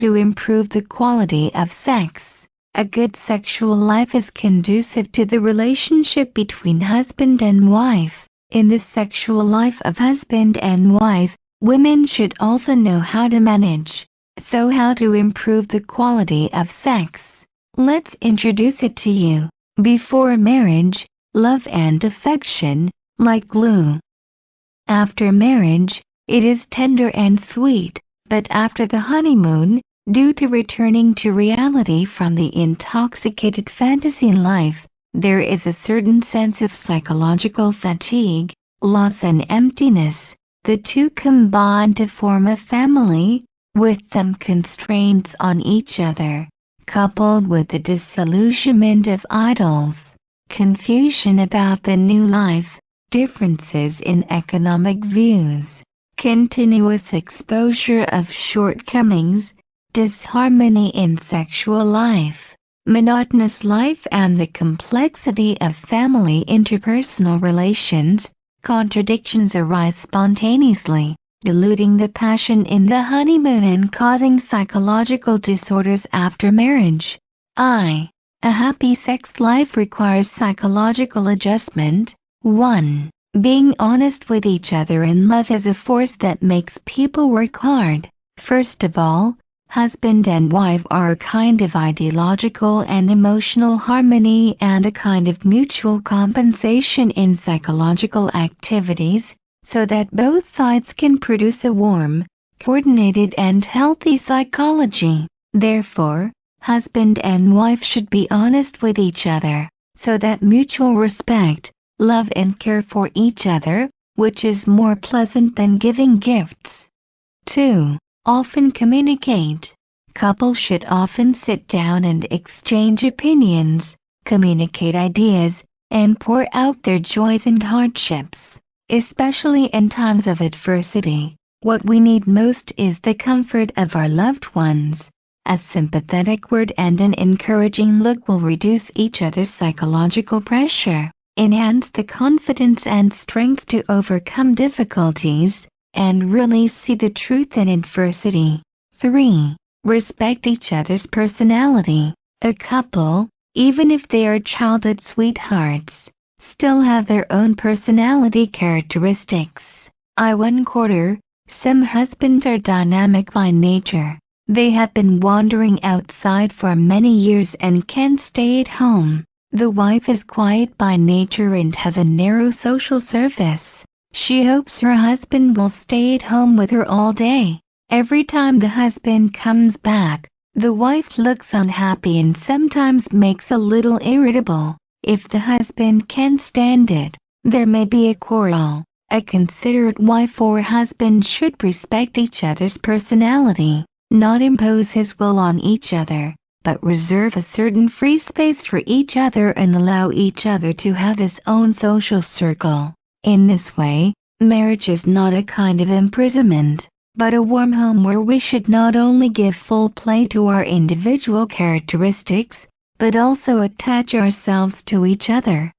To improve the quality of sex. A good sexual life is conducive to the relationship between husband and wife. In the sexual life of husband and wife, women should also know how to manage. So how to improve the quality of sex? Let's introduce it to you. Before marriage, love and affection, like glue. After marriage, it is tender and sweet, but after the honeymoon, due to returning to reality from the intoxicated fantasy life, there is a certain sense of psychological fatigue, loss and emptiness. The two combine to form a family, with some constraints on each other, coupled with the disillusionment of idols, confusion about the new life, differences in economic views, continuous exposure of shortcomings, disharmony in sexual life, monotonous life and the complexity of family interpersonal relations, contradictions arise spontaneously, diluting the passion in the honeymoon and causing psychological disorders after marriage. A happy sex life requires psychological adjustment. 1. Being honest with each other in love is a force that makes people work hard. First of all, husband and wife are a kind of ideological and emotional harmony and a kind of mutual compensation in psychological activities, so that both sides can produce a warm, coordinated and healthy psychology. Therefore, husband and wife should be honest with each other, so that mutual respect, love and care for each other, which is more pleasant than giving gifts. 2. Often communicate. Couples should often sit down and exchange opinions, communicate ideas, and pour out their joys and hardships, especially in times of adversity. What we need most is the comfort of our loved ones. A sympathetic word and an encouraging look will reduce each other's psychological pressure, enhance the confidence and strength to overcome difficulties, and really see the truth in adversity. 3. Respect each other's personality. A couple, even if they are childhood sweethearts, still have their own personality characteristics. Some husbands are dynamic by nature. They have been wandering outside for many years and can't stay at home. The wife is quiet by nature and has a narrow social surface. She hopes her husband will stay at home with her all day. Every time the husband comes back, the wife looks unhappy and sometimes makes a little irritable. If the husband can't stand it, there may be a quarrel. A considerate wife or husband should respect each other's personality, not impose his will on each other, but reserve a certain free space for each other and allow each other to have his own social circle. In this way, marriage is not a kind of imprisonment, but a warm home where we should not only give full play to our individual characteristics, but also attach ourselves to each other.